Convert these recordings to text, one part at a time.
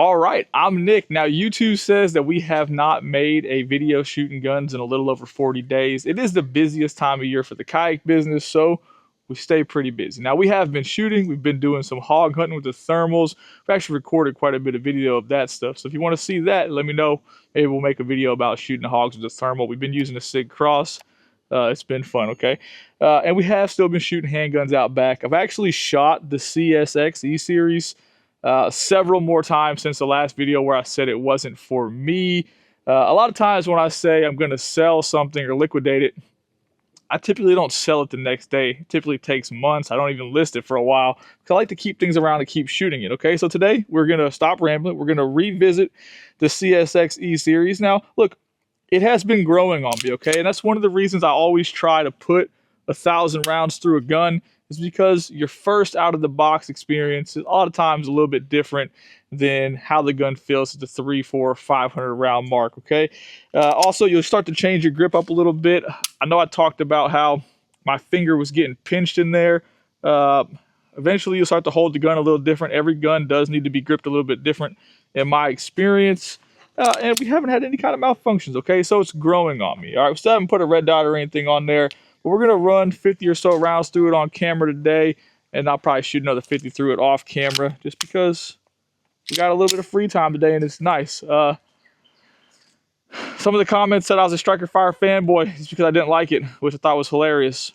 All right, I'm Nick. Now, YouTube says that we have not made a video shooting guns in a little over 40 days. It is the busiest time of year for the kayak business, so we stay pretty busy. Now, we have been shooting. We've been doing some hog hunting with the thermals. We've actually recorded quite a bit of video of that stuff. So if you want to see that, let me know. Maybe we'll make a video about shooting the hogs with the thermal. We've been using the Sig Cross. It's been fun, okay? And we have still been shooting handguns out back. I've actually shot the CSX E Series several more times since the last video where I said it wasn't for me. A lot of times when I say I'm going to sell something or liquidate it, I typically don't sell it the next day. It typically takes months. I don't even list it for a while because I like to keep things around and keep shooting it, okay? So today we're going to stop rambling. We're going to revisit the CSX E Series. Now, look, it has been growing on me, okay? And that's one of the reasons I always try to put 1,000 rounds through a gun, is because your first out-of-the-box experience is a lot of times a little bit different than how the gun feels at the 300, 400, 500 round mark, okay? Also, you'll start to change your grip up a little bit. I know I talked about how my finger was getting pinched in there. Eventually, you'll start to hold the gun a little different. Every gun does need to be gripped a little bit different in my experience. And we haven't had any kind of malfunctions, okay? So it's growing on me. All right, we still haven't put a red dot or anything on there, but we're going to run 50 or so rounds through it on camera today, and I'll probably shoot another 50 through it off camera just because we got a little bit of free time today, and it's nice. Some of the comments said I was a Striker Fire fanboy just because I didn't like it, which I thought was hilarious.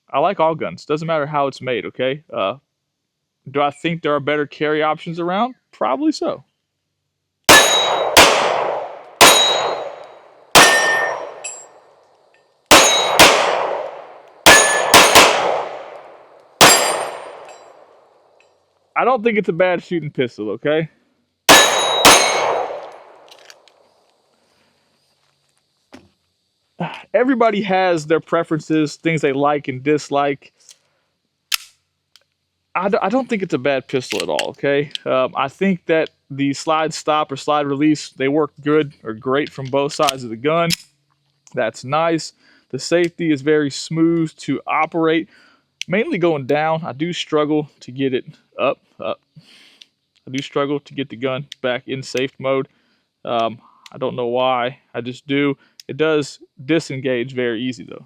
I like all guns. Doesn't matter how it's made, okay? Do I think there are better carry options around? Probably so. I don't think it's a bad shooting pistol, okay? Everybody has their preferences, things they like and dislike. I don't think it's a bad pistol at all, okay? I think that the slide stop or slide release, they work good or great from both sides of the gun. That's nice. The safety is very smooth to operate. Mainly going down, I do struggle to get it up. I do struggle to get the gun back in safe mode. I don't know why. I just do. It does disengage very easy, though.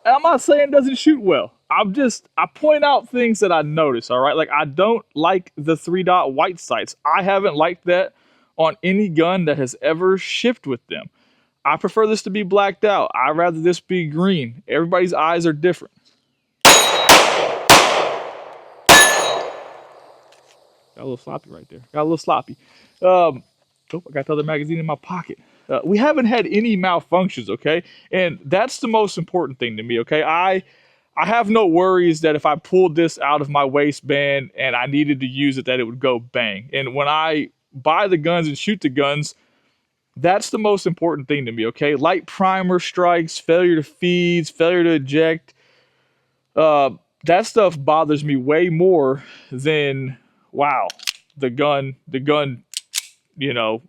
I'm not saying it doesn't shoot well. I point out things that I notice, all right? Like, I don't like the 3-dot white sights. I haven't liked that on any gun that has ever shipped with them. I prefer this to be blacked out. I'd rather this be green. Everybody's eyes are different. Got a little sloppy right there. Got a little sloppy. Oh, I got the other magazine in my pocket. We haven't had any malfunctions, okay? And that's the most important thing to me, okay? I have no worries that if I pulled this out of my waistband and I needed to use it, that it would go bang. And when I buy the guns and shoot the guns, that's the most important thing to me, okay? Light primer strikes, failure to feeds, failure to eject. That stuff bothers me way more than, wow, the gun, you know,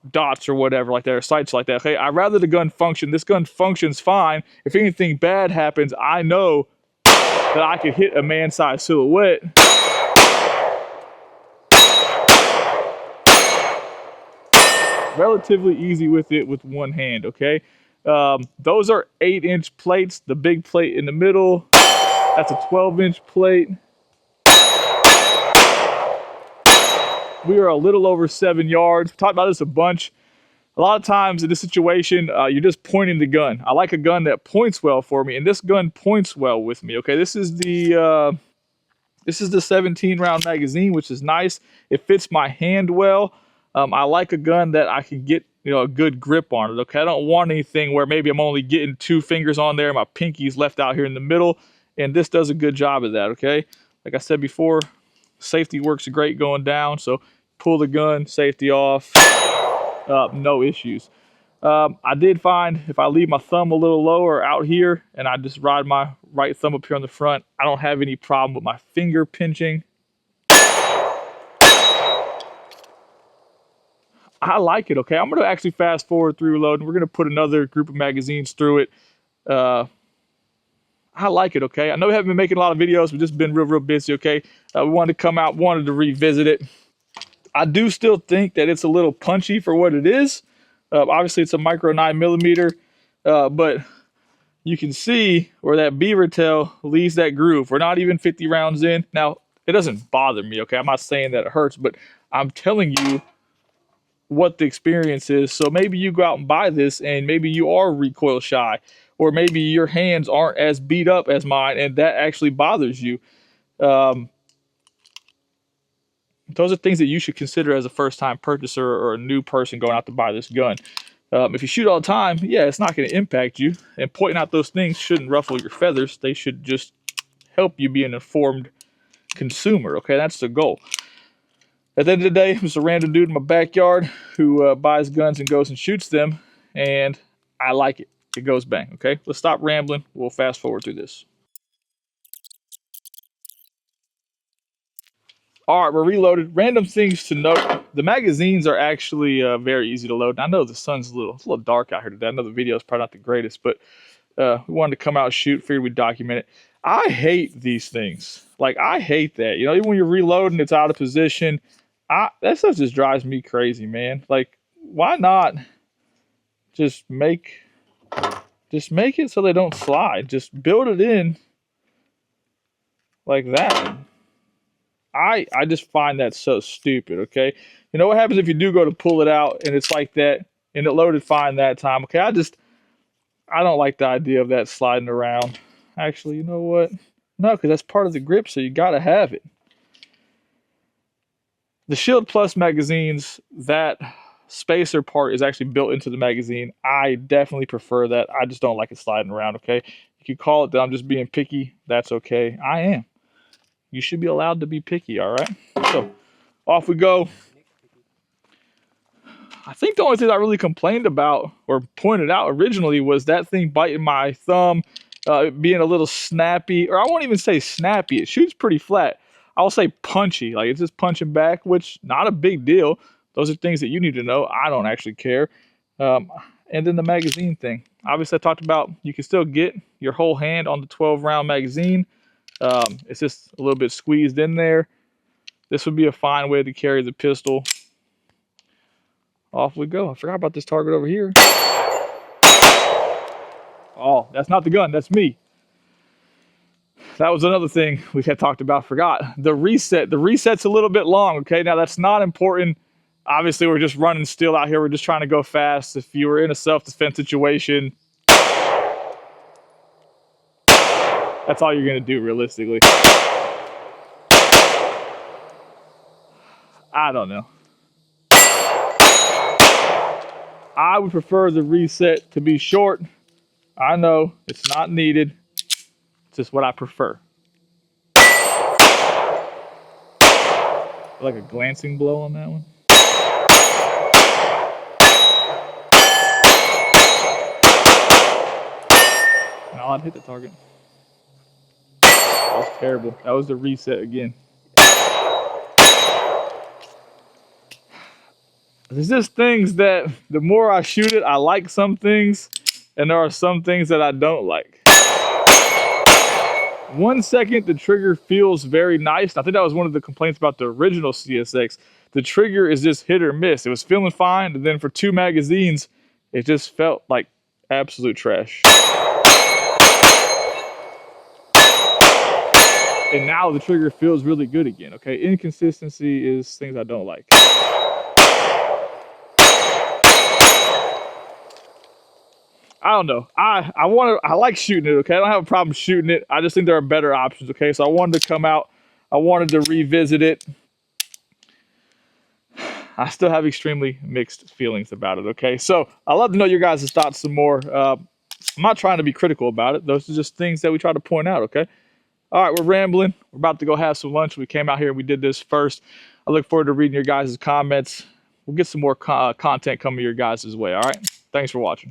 dots or whatever like that, or sights like that. Okay, I'd rather the gun function. This gun functions fine. If anything bad happens, I know that I could hit a man-sized silhouette. Relatively easy with it with one hand, okay? Those are 8-inch plates. The big plate in the middle, that's a 12-inch plate. We are a little over 7 yards. We talked about this a bunch. A lot of times in this situation, you're just pointing the gun. I like a gun that points well for me, and this gun points well with me. Okay, this is the 17-round magazine, which is nice. It fits my hand well. I like a gun that I can get, a good grip on it. Okay, I don't want anything where maybe I'm only getting 2 fingers on there, my pinky's left out here in the middle, and this does a good job of that. Okay, like I said before, safety works great going down. So pull the gun, safety off, no issues. I did find if I leave my thumb a little lower out here and I just ride my right thumb up here on the front, I don't have any problem with my finger pinching. I like it, okay? I'm going to actually fast forward through reload, and we're going to put another group of magazines through it. I like it, okay? I know we haven't been making a lot of videos. We've just been real busy, okay? We wanted to come out, wanted to revisit it. I do still think that it's a little punchy for what it is. Obviously, it's a micro 9mm, but you can see where that beaver tail leaves that groove. We're not even 50 rounds in. Now, it doesn't bother me, okay? I'm not saying that it hurts, but I'm telling you what the experience is. So maybe you go out and buy this and maybe you are recoil shy, or maybe your hands aren't as beat up as mine and that actually bothers you. Those are things that you should consider as a first-time purchaser or a new person going out to buy this gun. If you shoot all the time, yeah, it's not going to impact you. And pointing out those things shouldn't ruffle your feathers. They should just help you be an informed consumer, okay? That's the goal. At the end of the day, I'm just a random dude in my backyard who buys guns and goes and shoots them, and I like it. It goes bang, okay? Let's stop rambling. We'll fast forward through this. All right, we're reloaded. Random things to note. The magazines are actually very easy to load. And I know the sun's it's a little dark out here today. I know the video is probably not the greatest, but we wanted to come out and shoot, figured we'd document it. I hate these things. Like, I hate that. You know, even when you're reloading, it's out of position. That stuff just drives me crazy, man. Like, why not just make it so they don't slide? Just build it in like that. I just find that so stupid, okay? You know what happens if you do go to pull it out and it's like that and it loaded fine that time, okay? I don't like the idea of that sliding around. Actually, you know what? No, because that's part of the grip, so you got to have it. The Shield Plus magazines, that spacer part is actually built into the magazine. I definitely prefer that. I just don't like it sliding around, okay? You can call it that I'm just being picky. That's okay. I am. You should be allowed to be picky, all right? So, off we go. I think the only thing I really complained about or pointed out originally was that thing biting my thumb, being a little snappy, or I won't even say snappy. It shoots pretty flat. I'll say punchy, like it's just punching back, which not a big deal. Those are things that you need to know. I don't actually care. And then the magazine thing. Obviously, I talked about you can still get your whole hand on the 12-round magazine. It's just a little bit squeezed in there. This would be a fine way to carry the pistol. Off we go. I forgot about this target over here. Oh, that's not the gun. That's me. That was another thing we had talked about. Forgot. The reset. The reset's a little bit long, okay? Now, that's not important. Obviously, we're just running still out here. We're just trying to go fast. If you were in a self-defense situation, that's all you're going to do, realistically. I don't know. I would prefer the reset to be short. I know it's not needed. It's just what I prefer. Like a glancing blow on that one. No, I'd hit the target. That was terrible. That was the reset again. There's just things that the more I shoot it, I like some things, and there are some things that I don't like. 1 second, the trigger feels very nice. I think that was one of the complaints about the original CSX. The trigger is just hit or miss. It was feeling fine, and then for 2 magazines, it just felt like absolute trash. And now the trigger feels really good again, okay? Inconsistency is things I don't like. I don't know. I like shooting it, okay? I don't have a problem shooting it. I just think there are better options, okay? So I wanted to come out. I wanted to revisit it. I still have extremely mixed feelings about it, okay? So I'd love to know your guys' thoughts some more. I'm not trying to be critical about it. Those are just things that we try to point out, okay? All right, we're rambling. We're about to go have some lunch. We came out here and we did this first. I look forward to reading your guys' comments. We'll get some more content coming your guys' way, all right? Thanks for watching.